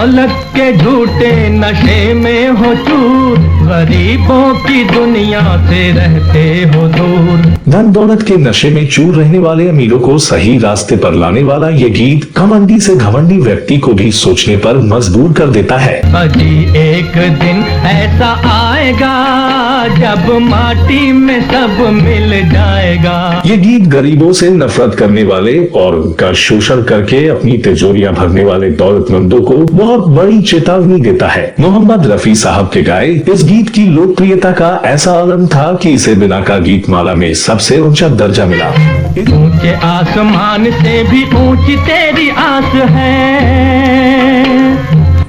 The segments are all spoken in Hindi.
दौलत के झूठे नशे में हो चूर, गरीबों की दुनिया से रहते हो दूर। धन दौलत के नशे में चूर रहने वाले अमीरों को सही रास्ते पर लाने वाला ये गीत घमंडी से घमंडी व्यक्ति को भी सोचने पर मजबूर कर देता है। अजी एक दिन ऐसा आएगा जब माटी में सब मिल जाएगा। ये गीत गरीबों से नफरत करने वाले और उनका शोषण करके अपनी तिजोरियां भरने वाले दौलतमंदों को बहुत बड़ी चेतावनी देता है। मोहम्मद रफी साहब के गाए इस गीत की लोकप्रियता का ऐसा आलम था कि इसे बिना का गीत माला में सबसे ऊंचा दर्जा मिला। ऊंचे आसमान से भी ऊंची तेरी आस है।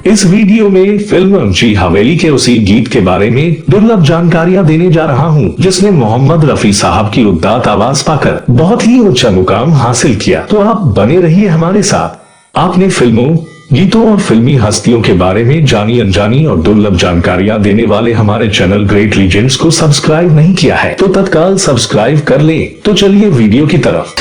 इस वीडियो में फिल्म ऊंची हवेली के उसी गीत के बारे में दुर्लभ जानकारियां देने जा रहा हूं, जिसने मोहम्मद रफी साहब की उदात्त आवाज पाकर बहुत ही ऊंचा मुकाम हासिल किया। तो आप बने रहिए हमारे साथ। आपने फिल्मों, गीतों और फिल्मी हस्तियों के बारे में जानी अनजानी और दुर्लभ जानकारियां देने वाले हमारे चैनल ग्रेट लीजेंड्स को सब्सक्राइब नहीं किया है तो तत्काल सब्सक्राइब कर ले। तो चलिए वीडियो की तरफ।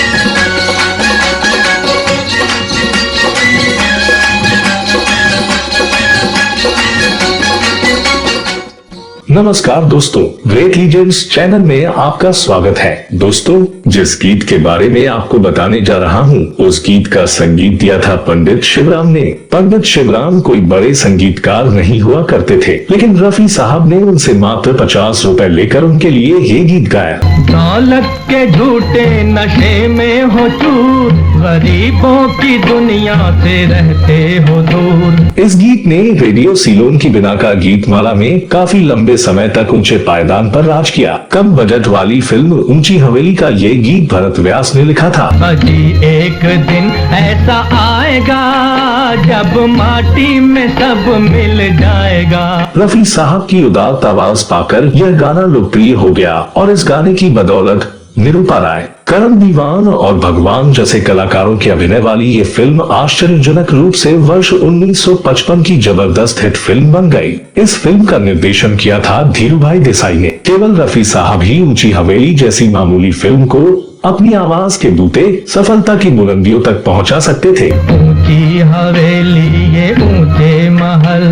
नमस्कार दोस्तों, ग्रेट लीजेंड्स चैनल में आपका स्वागत है। दोस्तों, जिस गीत के बारे में आपको बताने जा रहा हूँ, उस गीत का संगीत दिया था पंडित शिवराम ने। पंडित शिवराम कोई बड़े संगीतकार नहीं हुआ करते थे, लेकिन रफी साहब ने उनसे मात्र 50 रुपए लेकर उनके लिए ये गीत गाया। दौलत के झूठे नशे में हो चूर, गरीबों की दुनिया से रहते हो दूर। इस गीत ने रेडियो सिलोन की बिना का गीत माला में काफी लंबे समय तक ऊंचे पायदान पर राज किया। कम बजट वाली फिल्म ऊंची हवेली का ये गीत भरत व्यास ने लिखा था। अजी एक दिन ऐसा आएगा जब माटी में सब मिल जाएगा। रफी साहब की उदात्त आवाज पाकर यह गाना लोकप्रिय हो गया और इस गाने की बदौलत निरूपा राय, करण दीवान और भगवान जैसे कलाकारों की अभिनय वाली ये फिल्म आश्चर्यजनक रूप से वर्ष 1955 की जबरदस्त हिट फिल्म बन गई। इस फिल्म का निर्देशन किया था धीरूभाई देसाई ने। केवल रफी साहब ही ऊंची हवेली जैसी मामूली फिल्म को अपनी आवाज के बूते सफलता की बुलंदियों तक पहुंचा सकते थे। ऊंची हवेली ये ऊंचे महल,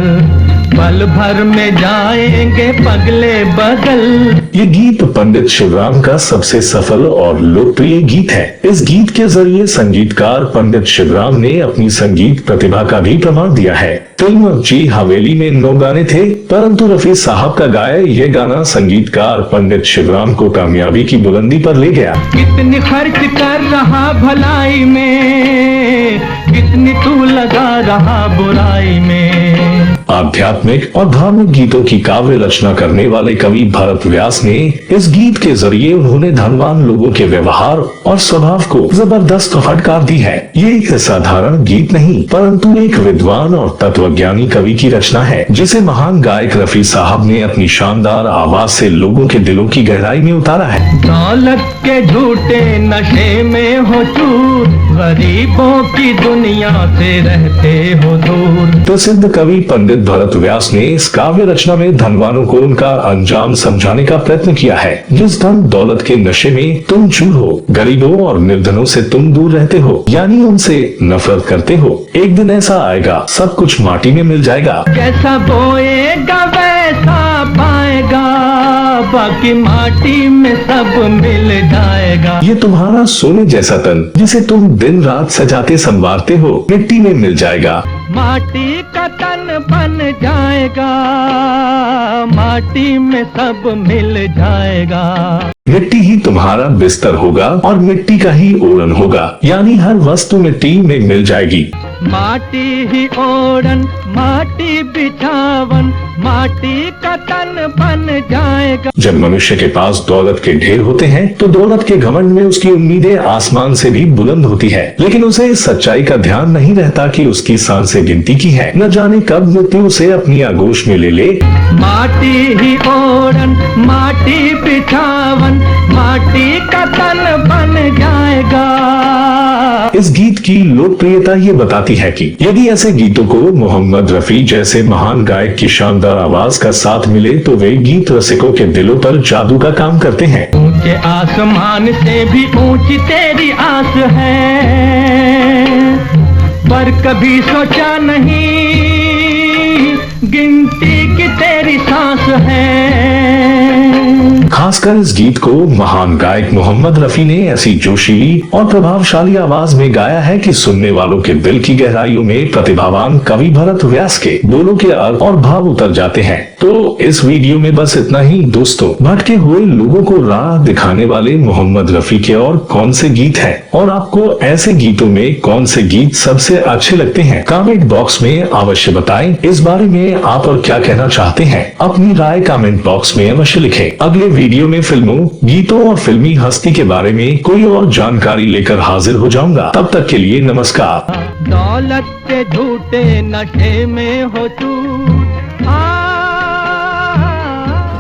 पल भर में जाएंगे पगले बगल। ये गीत पंडित शिवराम का सबसे सफल और लोकप्रिय गीत है। इस गीत के जरिए संगीतकार पंडित शिवराम ने अपनी संगीत प्रतिभा का भी प्रमाण दिया है। फिल्म ऊंची हवेली में 9 गाने थे, परंतु रफी साहब का गाया ये गाना संगीतकार पंडित शिवराम को कामयाबी की बुलंदी पर ले गया। कितनी खर्च कर रहा भलाई में, कितनी तू लगा रहा बुराई में। आध्यात्मिक और धार्मिक गीतों की काव्य रचना करने वाले कवि भरत व्यास ने इस गीत के जरिए उन्होंने धनवान लोगों के व्यवहार और स्वभाव को जबरदस्त फटकार दी है। ये एक साधारण गीत नहीं, परंतु एक विद्वान और तत्वज्ञानी कवि की रचना है, जिसे महान गायक रफी साहब ने अपनी शानदार आवाज से लोगों के दिलों की गहराई में उतारा है। दौलत के झूठे नशे में हो चूर, गरीबों की दुनिया से रहते हो दूर। प्रसिद्ध कवि पंडित भरत व्यास ने इस काव्य रचना में धनवानों को उनका अंजाम समझाने का प्रयत्न किया है। जिस धन दौलत के नशे में तुम चूर हो, गरीबों और निर्धनों से तुम दूर रहते हो, यानी उनसे नफरत करते हो, एक दिन ऐसा आएगा सब कुछ माटी में मिल जाएगा। जैसा बोएगा वैसा पाएगा, बाकी माटी में सब मिल जाएगा। ये तुम्हारा सोने जैसा तन जिसे तुम दिन रात सजाते संवारते हो, मिट्टी में मिल जाएगा। माटी का तन बन जाएगा, माटी में सब मिल जाएगा। मिट्टी ही तुम्हारा बिस्तर होगा और मिट्टी का ही ओढ़न होगा, यानी हर वस्तु मिट्टी में मिल जाएगी। माटी ही ओढ़न, माटी बिछावन, माटी का तन बन जाएगा। जब मनुष्य के पास दौलत के ढेर होते हैं तो दौलत के घमंड में उसकी उम्मीदें आसमान से भी बुलंद होती है, लेकिन उसे इस सच्चाई का ध्यान नहीं रहता कि उसकी सांसें गिनती की है। न जाने कब मृत्यु उसे अपनी आगोश में ले ले। माटी ही ओढ़न, माटी बिछावन, माटी का तन बन जाएगा। इस गीत की लोकप्रियता ये बताती है कि यदि ऐसे गीतों को मोहम्मद रफी जैसे महान गायक की शानदार आवाज का साथ मिले तो वे गीत रसिकों के दिलों पर जादू का काम करते हैं। ऊंचे आसमान से भी ऊंची तेरी आस है, पर कभी सोचा नहीं गिनती की तेरी सांस है। खासकर इस गीत को महान गायक मोहम्मद रफी ने ऐसी जोशीली और प्रभावशाली आवाज में गाया है कि सुनने वालों के दिल की गहराइयों में प्रतिभावान कवि भरत व्यास के बोलों के अर्थ और भाव उतर जाते हैं। तो इस वीडियो में बस इतना ही दोस्तों। भटके हुए लोगों को राह दिखाने वाले मोहम्मद रफी के और कौन से गीत हैं और आपको ऐसे गीतों में कौन से गीत सबसे अच्छे लगते हैं, कमेंट बॉक्स में अवश्य बताएं। इस बारे में आप और क्या कहना चाहते हैं, अपनी राय कमेंट बॉक्स में अवश्य लिखें। अगले वीडियो में फिल्मों, गीतों और फिल्मी हस्ती के बारे में कोई और जानकारी लेकर हाजिर हो जाऊंगा। तब तक के लिए नमस्कार। दौलत के झूठे नशे में हो तू,